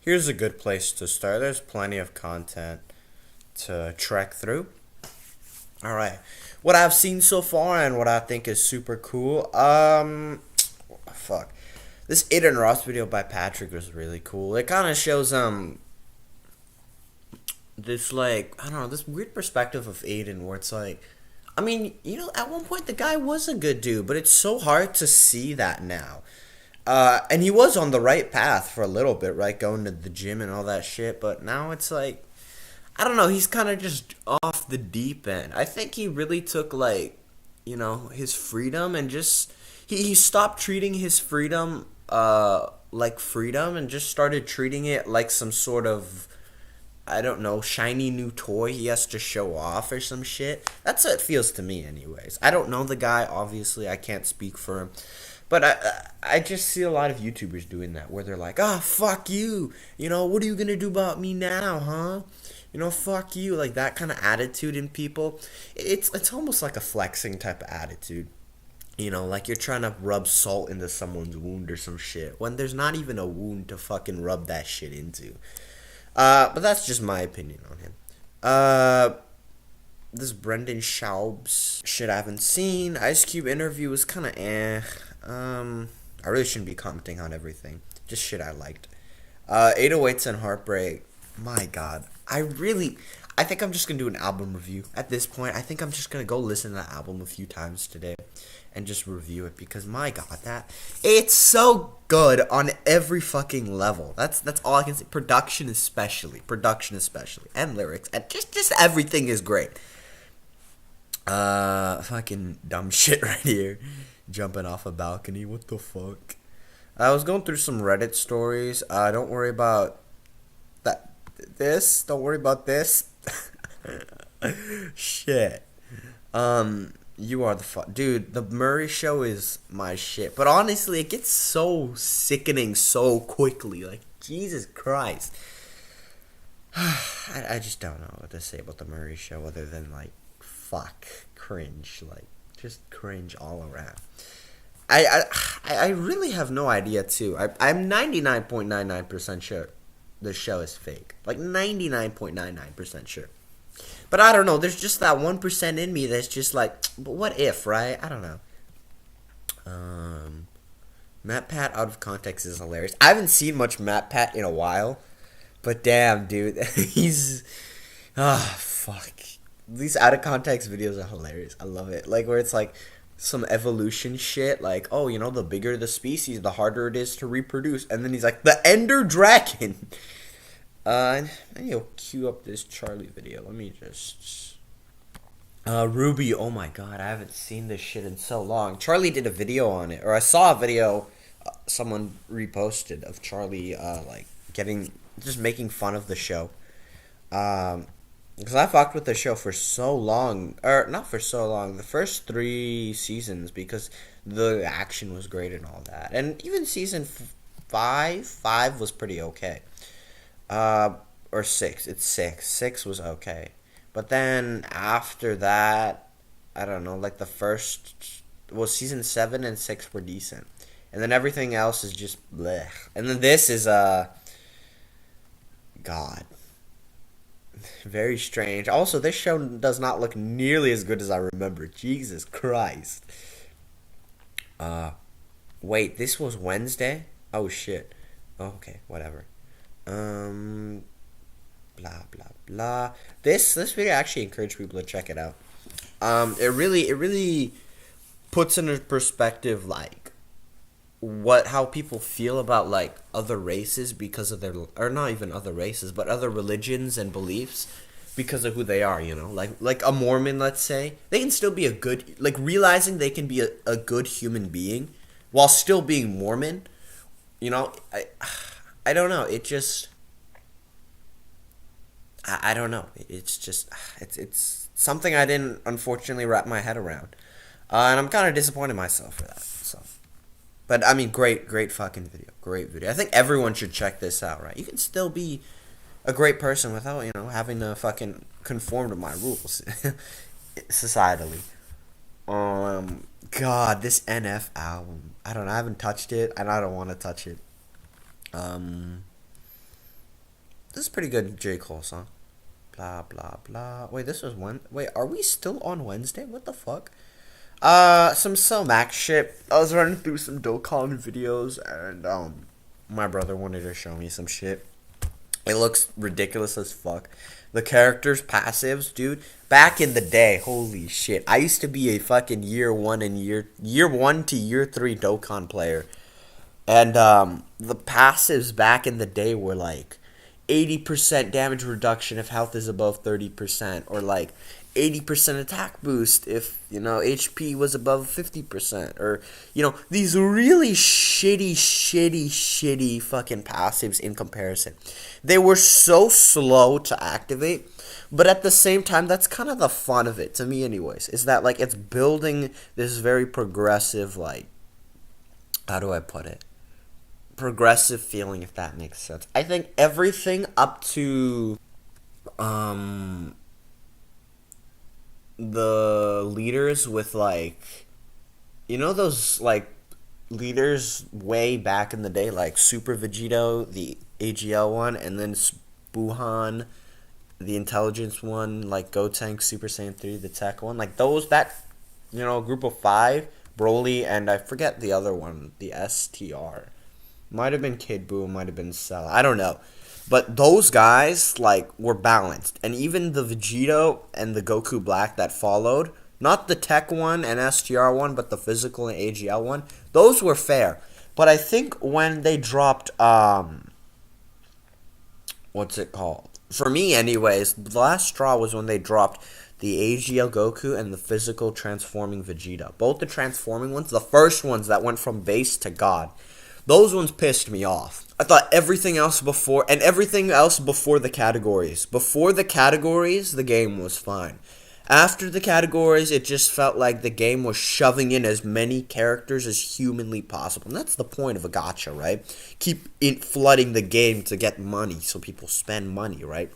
here's a good place to start. There's plenty of content to trek through. All right, what I've seen so far and what I think is super cool. Fuck, this Aiden Ross video by Patrick was really cool. It kind of shows this like I don't know this weird perspective of Aiden where it's like, I mean, at one point the guy was a good dude, but it's so hard to see that now. And he was on the right path for a little bit, right? Going to the gym and all that shit. But now it's like, I don't know. He's kind of just off the deep end. I think he really took, like, his freedom and just. He stopped treating his freedom like freedom and just started treating it like some sort of, I don't know, shiny new toy he has to show off or some shit. That's what it feels to me, anyways. I don't know the guy, obviously. I can't speak for him. But I just see a lot of YouTubers doing that where they're like, ah, fuck you. What are you going to do about me now, huh? Fuck you. Like that kind of attitude in people. It's almost like a flexing type of attitude. Like you're trying to rub salt into someone's wound or some shit when there's not even a wound to fucking rub that shit into. But that's just my opinion on him. This Brendan Schaub's shit I haven't seen. Ice Cube interview was kind of eh. I really shouldn't be commenting on everything. Just shit I liked. 808s and Heartbreak. My God. I think I'm just going to do an album review. At this point, I think I'm just going to go listen to the album a few times today and just review it because, my God, it's so good on every fucking level. That's all I can say. Production especially. And lyrics. And just everything is great. Fucking dumb shit right here. Jumping off a balcony. What the fuck? I was going through some Reddit stories. Don't worry about that. Don't worry about this. Shit. You are the fuck. Dude, the Murray Show is my shit. But honestly, it gets so sickening so quickly. Like, Jesus Christ. I just don't know what to say about the Murray Show other than, like, fuck. Cringe. Like, just cringe all around. I really have no idea too. I'm 99.99% sure the show is fake. Like 99.99% sure. But I don't know. There's just that 1% in me that's just like, but what if, right? I don't know. Matt Pat out of context is hilarious. I haven't seen much Matt Pat in a while, but damn, dude, he's fuck. These out of context videos are hilarious. I love it. Like where it's like some evolution shit, like, oh, the bigger the species, the harder it is to reproduce. And then he's like, the Ender Dragon. And you'll cue up this Charlie video. Let me just... Ruby, oh my God, I haven't seen this shit in so long. Charlie did a video on it, or I saw a video someone reposted of Charlie, just making fun of the show. Because I fucked with the show for so long, or not for so long, the first 3 seasons, because the action was great and all that. And even season 5 was pretty okay. Or 6, it's 6. 6 was okay. But then after that, I don't know, like season 7 and 6 were decent. And then everything else is just bleh. And then this is, God. Very strange. Also, this show does not look nearly as good as I remember. Jesus Christ. Wait, this was Wednesday? Oh, shit. Oh, okay, whatever. Blah, blah, blah. This video actually encouraged people to check it out. It really puts into perspective, like, how people feel about like other races because of their, or not even other races, but other religions and beliefs because of who they are, like a Mormon, let's say, they can still be a good, like realizing they can be a good human being while still being Mormon. I don't know, it just I don't know, it's just it's something I didn't unfortunately wrap my head around, and I'm kind of disappointed in myself for that. So, but I mean, great fucking video. Great video. I think everyone should check this out, right? You can still be a great person without, having to fucking conform to my rules societally. God, this NF album. I don't know. I haven't touched it, and I don't want to touch it. This is a pretty good J. Cole song. Blah, blah, blah. Wait, this was when? Wait, are we still on Wednesday? What the fuck? Some Max shit. I was running through some Dokkan videos, and, my brother wanted to show me some shit. It looks ridiculous as fuck. The characters' passives, dude. Back in the day, holy shit. I used to be a fucking year 1 to year 3 Dokkan player. And, the passives back in the day were like 80% damage reduction if health is above 30%, or like 80% attack boost if, HP was above 50%, or, these really shitty fucking passives in comparison. They were so slow to activate, but at the same time, that's kind of the fun of it, to me anyways, is that, like, it's building this very progressive, like, how do I put it? Progressive feeling, if that makes sense. I think everything up to the leaders with, like, those, like, leaders way back in the day, like Super Vegito, the AGL one, and then Buhan, the intelligence one, like Gotenks, Super Saiyan 3, the tech one, like group of 5, Broly, and I forget the other one, the STR. Might have been Kid Buu, might have been Cell. I don't know. But those guys, like, were balanced. And even the Vegito and the Goku Black that followed, not the tech one and STR one, but the physical and AGL one, those were fair. But I think when they dropped, what's it called? For me, anyways, the last straw was when they dropped the AGL Goku and the physical transforming Vegeta. Both the transforming ones, the first ones that went from base to God. Those ones pissed me off. I thought everything else before the categories. Before the categories, the game was fine. After the categories, it just felt like the game was shoving in as many characters as humanly possible. And that's the point of a gacha, right? Keep flooding the game to get money, so people spend money, right?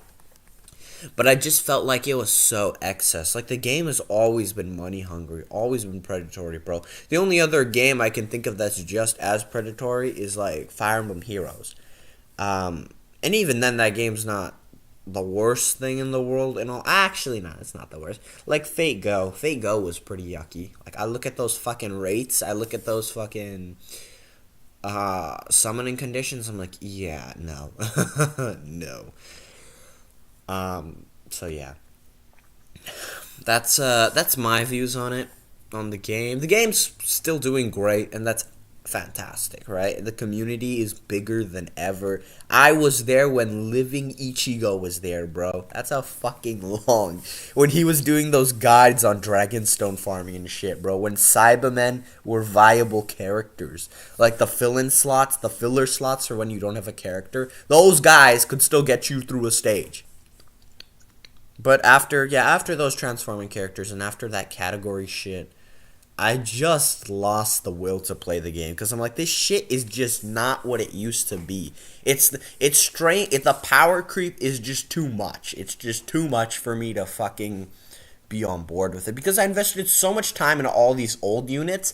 But I just felt like it was so excess. Like, the game has always been money hungry, always been predatory, bro. The only other game I can think of that's just as predatory is, like, Fire Emblem Heroes. And even then, that game's not the worst thing in the world and all. Actually, no, it's not the worst. Like, Fate Go. Fate Go was pretty yucky. Like, I look at those fucking rates. I look at those fucking summoning conditions. I'm like, yeah, no. No. So yeah, that's my views on it, on the game. The game's still doing great, and that's fantastic, right? The community is bigger than ever. I was there when Living Ichigo was there, bro. That's how fucking long. When he was doing those guides on Dragonstone farming and shit, bro. When Cybermen were viable characters. Like the fill-in slots, the filler slots for when you don't have a character. Those guys could still get you through a stage. But after those transforming characters and after that category shit, I just lost the will to play the game because I'm like, this shit is just not what it used to be. The power creep is just too much. It's just too much for me to fucking be on board with it because I invested so much time in all these old units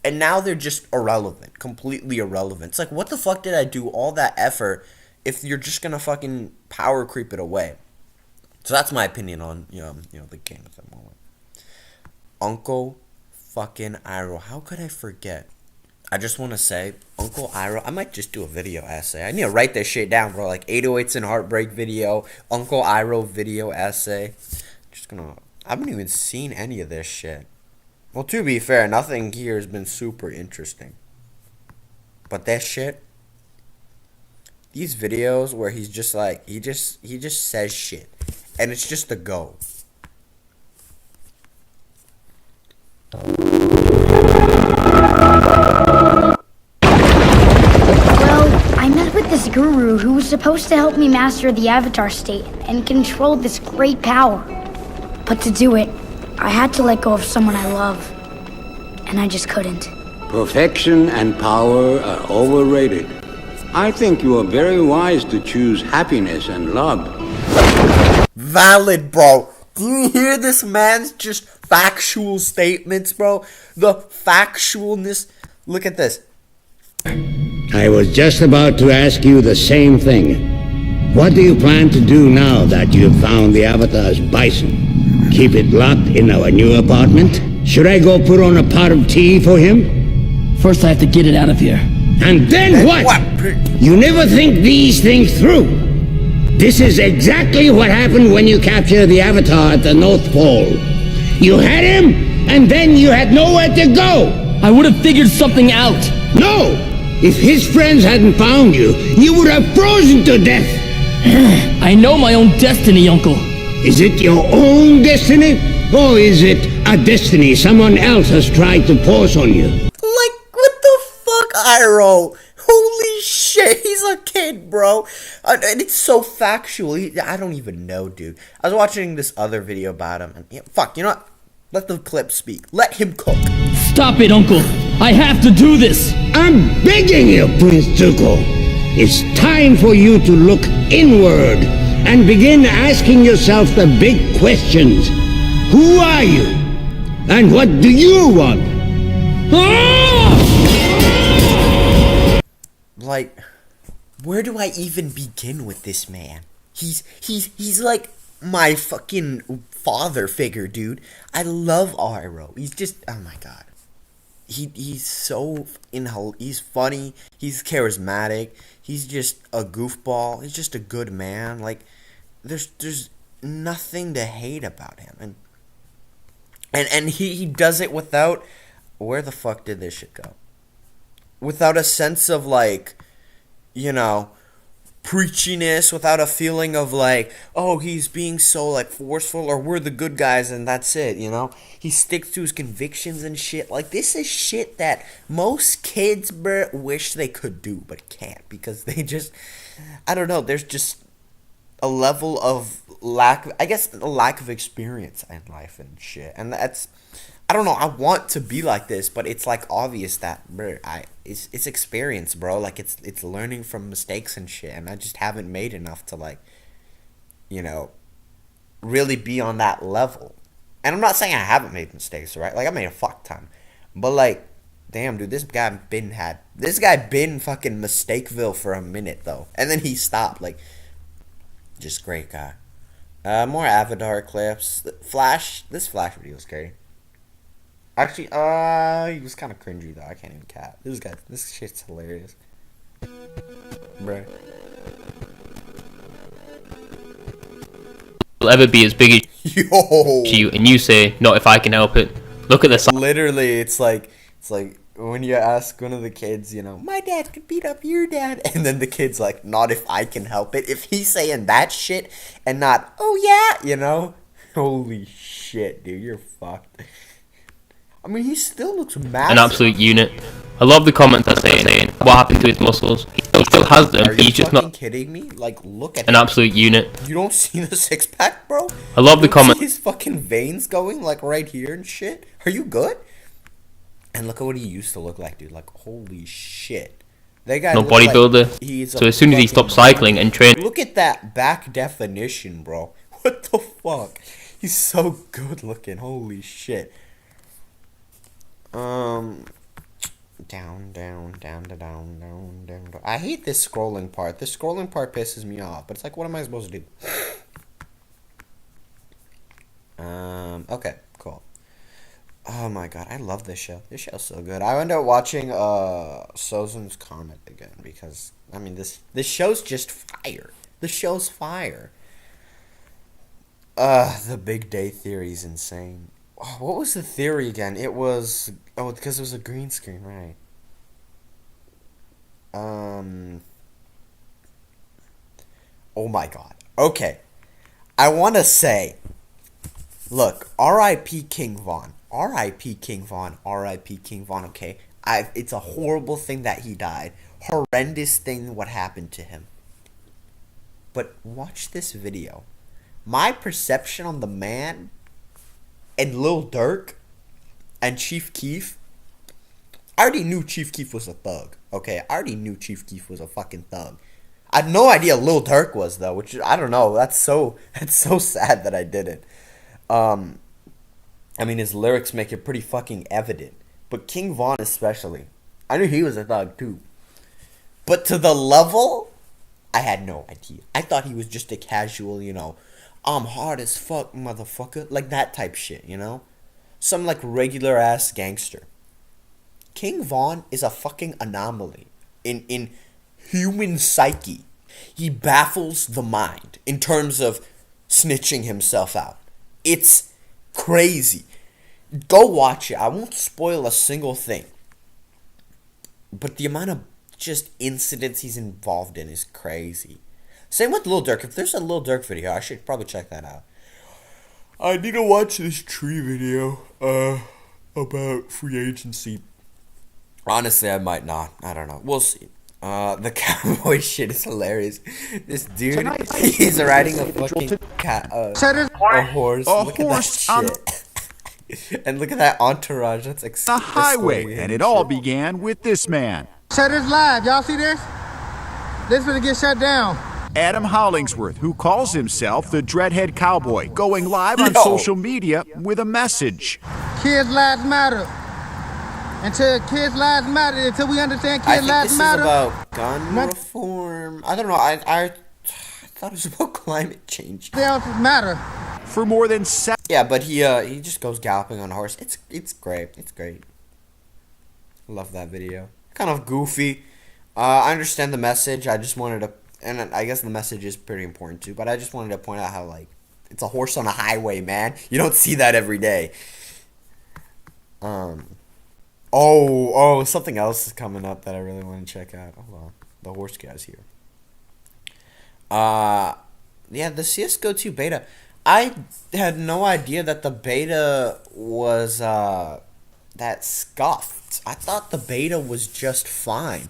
and now they're just irrelevant, completely irrelevant. It's like, what the fuck did I do all that effort if you're just gonna fucking power creep it away? So that's my opinion on the game at the moment. Uncle fucking Iroh. How could I forget? I just want to say, Uncle Iroh. I might just do a video essay. I need to write this shit down, bro. Like 808s and Heartbreak video, Uncle Iroh video essay. I haven't even seen any of this shit. Well, to be fair, nothing here has been super interesting. But that shit. These videos where he's just like, he just says shit. And it's just a go. Well, I met with this guru who was supposed to help me master the Avatar state and control this great power. But to do it, I had to let go of someone I love. And I just couldn't. Perfection and power are overrated. I think you are very wise to choose happiness and love. Valid, bro. Do you hear this man's just factual statements, bro? The factualness. Look at this. I was just about to ask you the same thing. What do you plan to do now that you've found the Avatar's bison? Keep it locked in our new apartment? Should I go put on a pot of tea for him? First, I have to get it out of here. And then what? You never think these things through. This is exactly what happened when you captured the Avatar at the North Pole. You had him, and then you had nowhere to go. I would have figured something out. No! If his friends hadn't found you, you would have frozen to death. I know my own destiny, Uncle. Is it your own destiny? Or is it a destiny someone else has tried to force on you? Like, what the fuck, Iroh? Holy shit, he's a kid, bro. And it's so factual. I don't even know, dude. I was watching this other video about him, and fuck, you know what? Let the clip speak. Let him cook. Stop it, Uncle. I have to do this. I'm begging you, Prince Zuko. It's time for you to look inward and begin asking yourself the big questions. Who are you? And what do you want? Like, where do I even begin with this man? He's like my fucking father figure, dude. I love Iroh. He's just, oh my god. He's so he's funny, he's charismatic, he's just a goofball, he's just a good man. Like, there's nothing to hate about him. And he does it without, where the fuck did this shit go? Without a sense of, like, you know, preachiness, without a feeling of like, oh, he's being so like forceful, or we're the good guys and that's it, you know. He sticks to his convictions and shit. Like, this is shit that most kids, bruh, wish they could do but can't, because they just, I don't know, there's just a level of lack, I guess, a lack of experience in life and shit. And that's, I don't know, I want to be like this, but it's like obvious that, bro, it's experience, bro. Like, it's learning from mistakes and shit, and I just haven't made enough to, like, you know, really be on that level. And I'm not saying I haven't made mistakes, right? Like, I made a fuck ton, but like, damn, dude, this guy been fucking Mistakeville for a minute though, and then he stopped. Like, just great guy. More Avatar clips. This Flash video is scary. Actually, he was kind of cringy though. I can't even cap. This shit's hilarious, bruh. Will ever be as big as Yo, you, and you say, "Not if I can help it." Look at this. literally, it's like when you ask one of the kids, you know, my dad could beat up your dad, and then the kid's like, "Not if I can help it." If he's saying that shit and not, "Oh yeah," you know, holy shit, dude, you're fucked. I mean, he still looks massive. An absolute unit. I love the comments that saying, "What happened to his muscles?" He still has them. Are you He's just fucking not kidding me? Like, look at an him. absolute unit. You don't see the six pack, bro? I love the You don't comment. see his fucking veins going like right here and shit. Are you good? And look at what he used to look like, dude. Like, holy shit. That guy No looks like bodybuilder. he's a So as soon as he fucking stopped cycling and training, Look at that back definition, bro. What the fuck? He's so good looking. Holy shit. Down. I hate this scrolling part. This scrolling part pisses me off. But it's like, what am I supposed to do? Okay, cool. Oh my god, I love this show. This show's so good. I ended up watching Sozum's Comet again because, I mean, this show's just fire. The show's fire. The Big Day Theory is insane. Oh, what was the theory again? It was, oh, because it was a green screen, right? Oh my god. Okay. I want to say, look, R.I.P. King Von. R.I.P. King Von. R.I.P. King Von, okay? It's a horrible thing that he died. Horrendous thing what happened to him. But watch this video. My perception on the man and Lil Durk and Chief Keef, I already knew Chief Keef was a thug, okay? I already knew Chief Keef was a fucking thug. I had no idea Lil Durk was, though, which, I don't know, that's so sad that I didn't. I mean, his lyrics make it pretty fucking evident. But King Von especially, I knew he was a thug, too. But to the level I had no idea. I thought he was just a casual, I'm hard as fuck, motherfucker. Like that type shit, Some like regular ass gangster. King Von is a fucking anomaly in human psyche. He baffles the mind in terms of snitching himself out. It's crazy. Go watch it. I won't spoil a single thing. But the amount of just incidents he's involved in is crazy. Same with Lil Durk. If there's a Lil Durk video, I should probably check that out. I need to watch this Tree video about free agency. Honestly, I might not. I don't know. We'll see. The cowboy shit is hilarious. This dude, he's riding a fucking a horse. Look at that shit. And look at that entourage. That's like a highway, and it all began with this man. Shut this live. Y'all see this? This is gonna get shut down. Adam Hollingsworth, who calls himself the Dreadhead Cowboy, going live on social media with a message. Kids' lives matter. Until kids' lives matter, until we understand kids' lives matter. I think this is about gun reform. I don't know. I thought it was about climate change. They don't matter. For more than 7. Yeah, but he just goes galloping on a horse. It's great. It's great. Love that video. Kind of goofy. I understand the message. I just wanted to, and I guess the message is pretty important too. But I just wanted to point out how like it's a horse on a highway, man. You don't see that every day. Oh, something else is coming up that I really want to check out. Hold on. The horse guy's here. Yeah, the CSGO 2 beta. I had no idea that the beta was that scuffed. I thought the beta was just fine.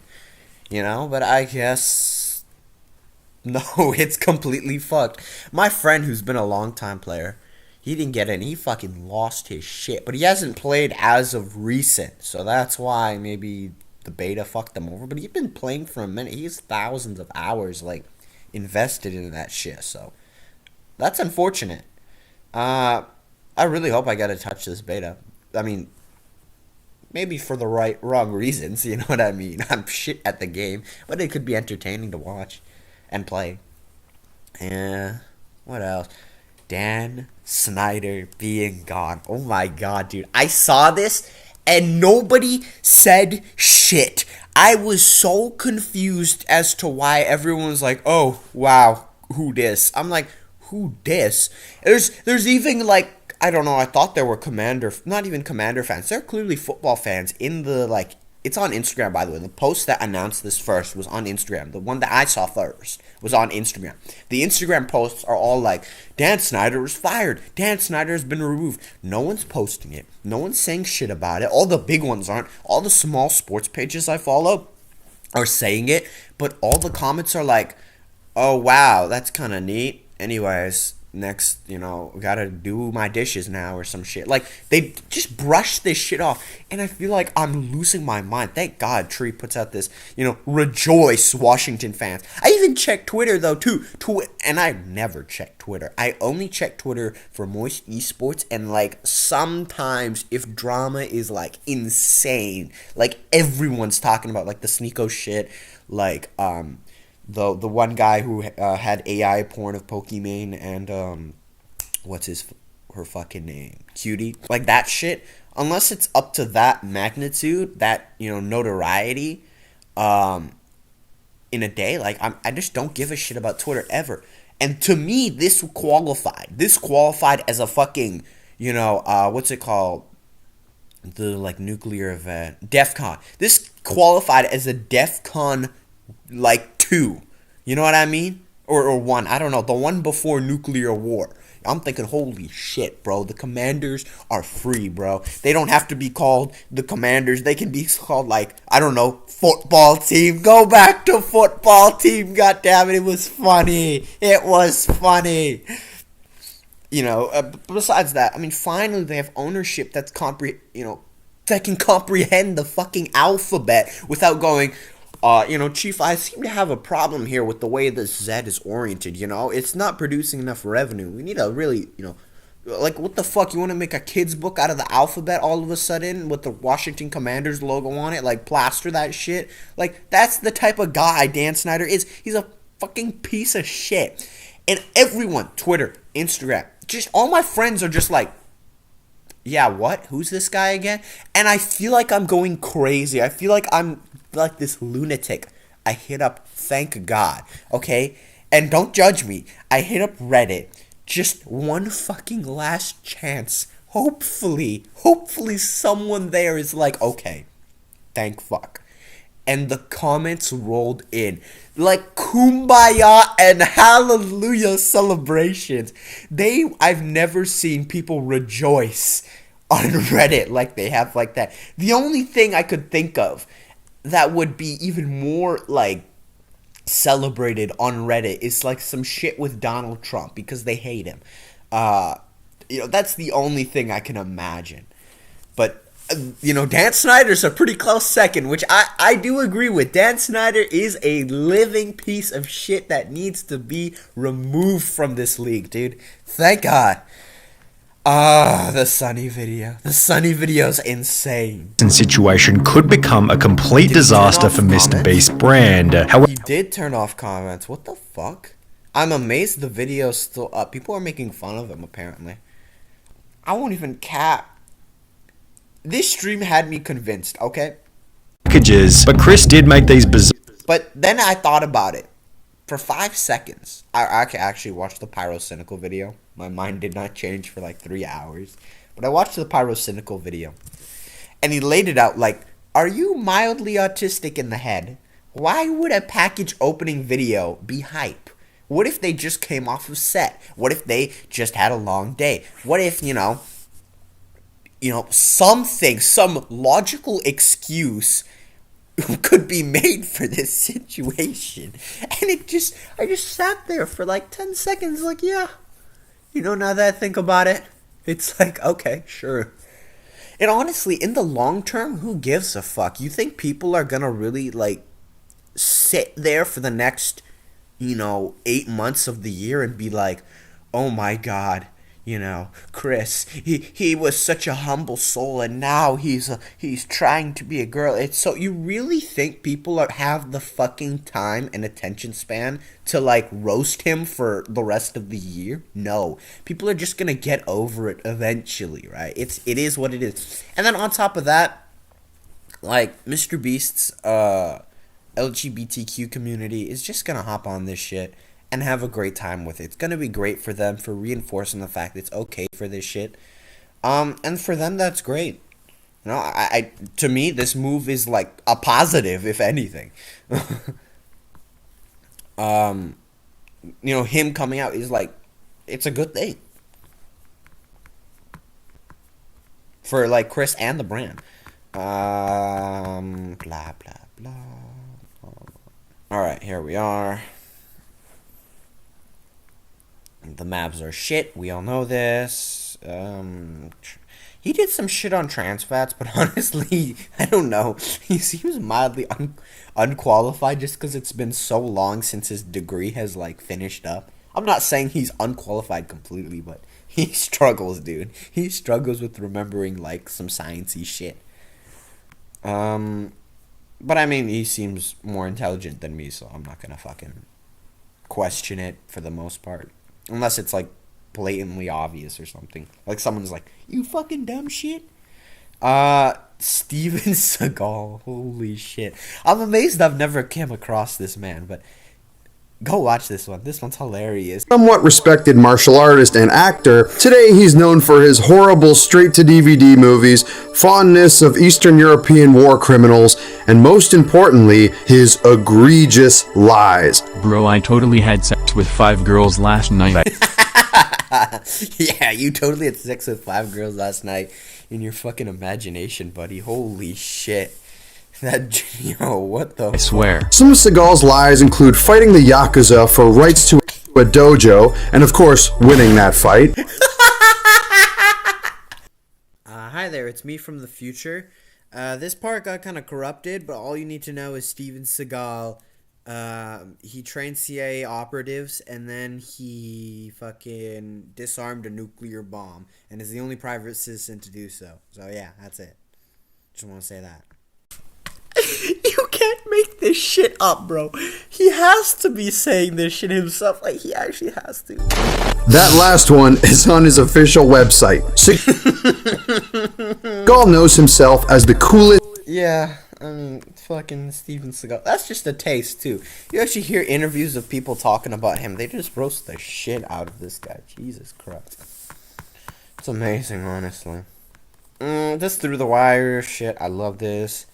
But I guess no, it's completely fucked. My friend who's been a long time player, he didn't get in. He fucking lost his shit. But he hasn't played as of recent. So that's why maybe the beta fucked him over. But he's been playing for a minute. He has thousands of hours, like, invested in that shit. So that's unfortunate. I really hope I get to touch this beta. I mean, maybe for the wrong reasons. You know what I mean? I'm shit at the game. But it could be entertaining to watch and play. Yeah. What else? Dan Snyder being gone. Oh my god, dude. I saw this and nobody said shit. I was so confused as to why everyone was like, oh, wow, who dis? I'm like, who dis? There's even like, I don't know, I thought there were not even Commander fans. They're clearly football fans in the, like, it's on Instagram, by the way. The post that announced this first was on Instagram. The one that I saw first was on Instagram. The Instagram posts are all like, Dan Snyder was fired. Dan Snyder has been removed. No one's posting it. No one's saying shit about it. All the big ones aren't. All the small sports pages I follow are saying it. But all the comments are like, oh, wow, that's kind of neat. Anyways, next, gotta do my dishes now or some shit. Like, they just brush this shit off, and I feel like I'm losing my mind. Thank God Tree puts out this, rejoice, Washington fans. I even checked Twitter, though, too. And I never check Twitter. I only check Twitter for Moist Esports, and, like, sometimes if drama is, like, insane, like, everyone's talking about, like, the Sneeko shit, like, the one guy who had AI porn of Pokimane and what's her fucking name, Cutie, like that shit. Unless it's up to that magnitude, that notoriety, in a day, like I just don't give a shit about Twitter ever. And to me, this qualified as a fucking what's it called, the like nuclear event, DEF CON. This qualified as a DEF CON like 2, you know what I mean? Or 1, I don't know, the one before nuclear war. I'm thinking, holy shit, bro, the commanders are free, bro. They don't have to be called the commanders. They can be called, like, I don't know, football team. Go back to football team, goddammit, it was funny. It was funny. Besides that, I mean, finally they have ownership that can comprehend the fucking alphabet without going, Chief, I seem to have a problem here with the way the Z is oriented, It's not producing enough revenue. We need a really, like, what the fuck? You want to make a kid's book out of the alphabet all of a sudden with the Washington Commanders logo on it? Like, plaster that shit? Like, that's the type of guy Dan Snyder is. He's a fucking piece of shit. And everyone, Twitter, Instagram, just all my friends are just like, yeah, what? Who's this guy again? And I feel like I'm going crazy. I feel like I'm like this lunatic. I hit up, thank God, okay? And don't judge me. I hit up Reddit. Just one fucking last chance. Hopefully someone there is like, okay, thank fuck. And the comments rolled in like kumbaya and hallelujah celebrations. I've never seen people rejoice on Reddit like they have like that. The only thing I could think of that would be even more like celebrated on Reddit is like some shit with Donald Trump because they hate him. That's the only thing I can imagine. But Dan Snyder's a pretty close second, which I do agree with. Dan Snyder is a living piece of shit that needs to be removed from this league, dude. Thank God. The Sunny video. The Sunny video's insane. Situation could become a complete disaster for Mr. Beast's brand. However, He did turn off comments. What the fuck? I'm amazed the video's still up. People are making fun of him, apparently. I won't even cap. This stream had me convinced, okay? packages, but Chris did make these bizarre. But then I thought about it. For 5 seconds, I actually watched the Pyrocynical video. My mind did not change for like 3 hours. But I watched the Pyrocynical video. And he laid it out like, are you mildly autistic in the head? Why would a package opening video be hype? What if they just came off of set? What if they just had a long day? What if, some logical excuse could be made for this situation? And I just sat there for like 10 seconds like, yeah. Now that I think about it, it's like, okay, sure. And honestly, in the long term, who gives a fuck? You think people are gonna really, like, sit there for the next, 8 months of the year and be like, oh my God, Chris, he was such a humble soul and now he's trying to be a girl. It's so, you really think people have the fucking time and attention span to like roast him for the rest of the year? No. People are just gonna get over it eventually, right? It is what it is. And then on top of that, like, Mr. Beast's LGBTQ community is just gonna hop on this shit and have a great time with it. It's gonna be great for them, for reinforcing the fact that it's okay for this shit. And for them, that's great. I to me, this move is like a positive, if anything. Him coming out is like, it's a good thing for like Chris and the brand. Blah blah blah. All right, here we are. The maps are shit. We all know this. He did some shit on trans fats, but honestly, I don't know. He seems mildly unqualified just because it's been so long since his degree has, like, finished up. I'm not saying he's unqualified completely, but he struggles, dude. He struggles with remembering, like, some sciencey shit. But I mean, he seems more intelligent than me, so I'm not gonna fucking question it for the most part. Unless it's, like, blatantly obvious or something. Like, someone's like, you fucking dumb shit. Steven Seagal. Holy shit. I'm amazed I've never come across this man, but go watch this one. This one's hilarious. Somewhat respected martial artist and actor, today he's known for his horrible straight-to-DVD movies, fondness of Eastern European war criminals, and most importantly, his egregious lies. Bro, I totally had sex with 5 girls last night. Yeah, you totally had sex with 5 girls last night in your fucking imagination, buddy. Holy shit. What the... I swear. Some of Seagal's lies include fighting the Yakuza for rights to a dojo, and of course, winning that fight. Hi there, it's me from the future. This part got kind of corrupted, but all you need to know is Steven Seagal, he trained CIA operatives, and then he fucking disarmed a nuclear bomb, and is the only private citizen to do so. So yeah, that's it. Just want to say that. You can't make this shit up, bro. He has to be saying this shit himself. Like, he actually has to. That last one is on his official website. Seagal knows himself as the coolest. Yeah, I mean, fucking Steven Seagal. That's just a taste, too. You actually hear interviews of people talking about him. They just roast the shit out of this guy. Jesus Christ. It's amazing, honestly. This Through the Wire shit. I love this.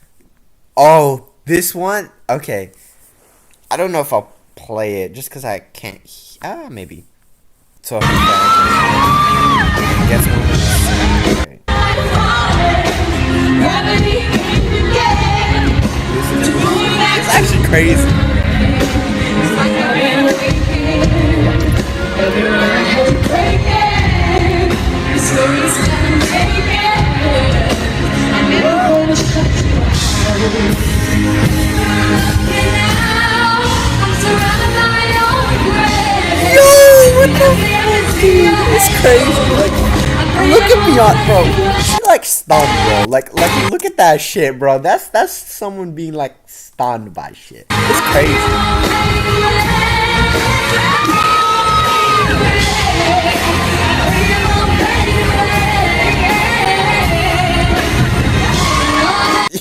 Oh, this one? Okay. I don't know if I'll play it just because I can't. Maybe. So, if I guess one. It's actually crazy. Yo, what the fuck, dude? It's crazy. Like, look at Beyond, bro. She like stunned, bro. Like, look at that shit, bro. That's someone being like stunned by shit. It's crazy.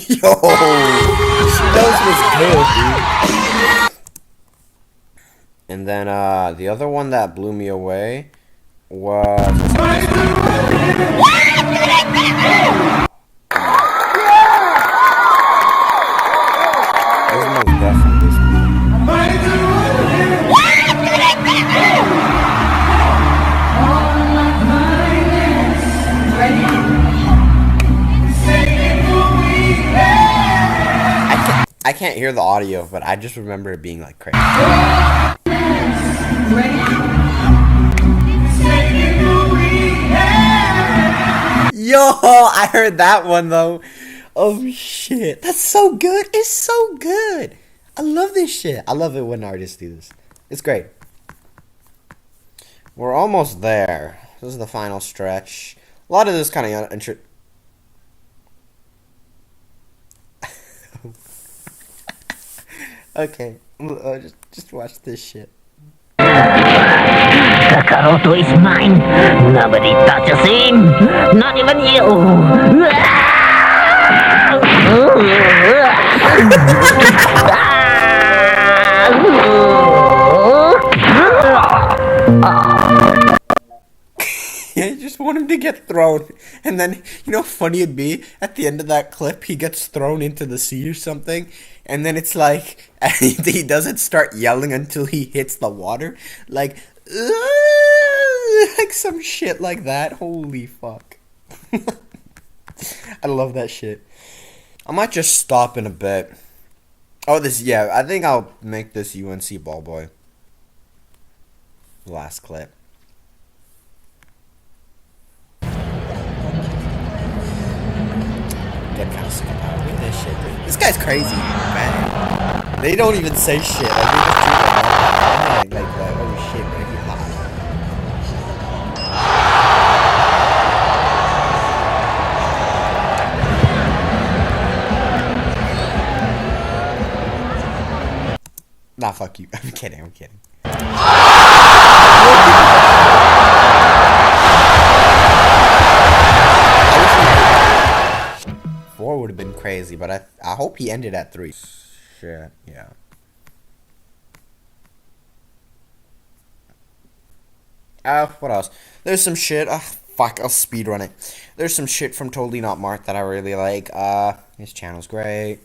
Yo, she knows what's good, dude. And then the other one that blew me away was I can't hear the audio, but I just remember it being like crazy. Yo, I heard that one though. Oh shit, that's so good. It's so good. I love this shit. I love it when artists do this. It's great. We're almost there. This is the final stretch. A lot of this kind of okay, just watch this shit. Kakaroto is mine. Nobody touches him. Not even you. Yeah, you just want him to get thrown. And then, you know how funny it'd be? At the end of that clip, he gets thrown into the sea or something. And then it's like, he doesn't start yelling until he hits the water. Like some shit like that. Holy fuck. I love that shit. I might just stop in a bit. Oh, I think I'll make this UNC ball boy. Last clip. Get kind of sick of that. Look at this shit, dude. This guy's crazy, man. They don't even say shit. Like, they just do oh shit, man, you hot. Nah, fuck you. I'm kidding. Four would have been crazy, but I hope he ended at 3. Shit, yeah. What else? There's some shit. Fuck, I'll speedrun it. There's some shit from Totally Not Mark that I really like. His channel's great.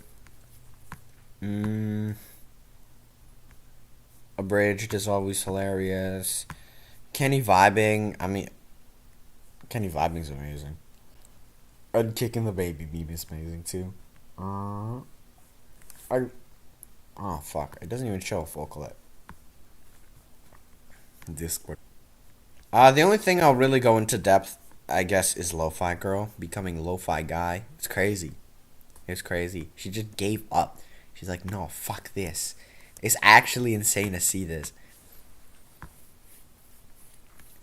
Abridged is always hilarious. Kenny Vibing. I mean, Kenny Vibing's amazing. And Kicking the Baby meme is amazing too. Oh fuck! It doesn't even show a full clip. Discord. The only thing I'll really go into depth, I guess, is Lo-Fi Girl becoming Lo-Fi Guy. It's crazy. It's crazy. She just gave up. She's like, no, fuck this. It's actually insane to see this.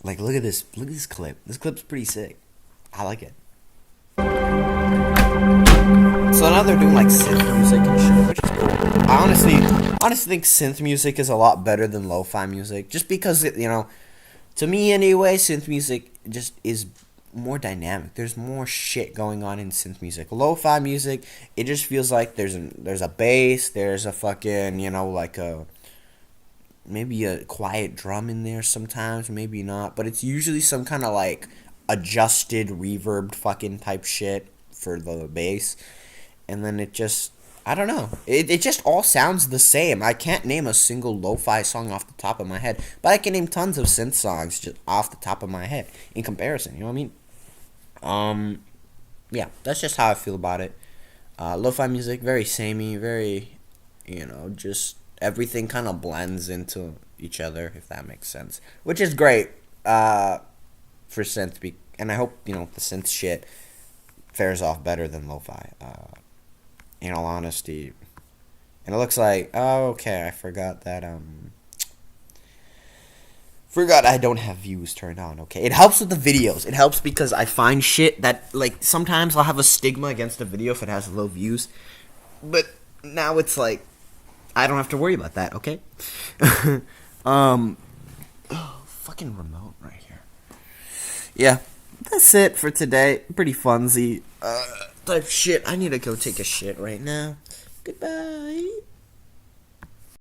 Like, look at this. Look at this clip. This clip's pretty sick. I like it. So now they're doing like synth music and shit, which is cool. I honestly think synth music is a lot better than lo-fi music, just because to me anyway, synth music just is more dynamic. There's more shit going on in synth music. Lo-fi music, it just feels like there's a bass, there's a fucking maybe a quiet drum in there sometimes, maybe not, but it's usually some kind of like adjusted reverbed fucking type shit for the bass, and then it just, I don't know, it just all sounds the same. I can't name a single lo-fi song off the top of my head, but I can name tons of synth songs just off the top of my head in comparison, you know what I mean? Yeah, that's just how I feel about it. Lo-fi music, very samey, very, just everything kind of blends into each other, if that makes sense, which is great for synth, and I hope the synth shit fares off better than lo-fi, in all honesty. And it looks like, okay, I forgot that I don't have views turned on. Okay, it helps with the videos. It helps because I find shit that, like, sometimes I'll have a stigma against a video if it has low views, but now it's like I don't have to worry about that, okay? Fucking remote right here. Yeah, that's it for today. Pretty funsy type shit. I need to go take a shit right now. Goodbye.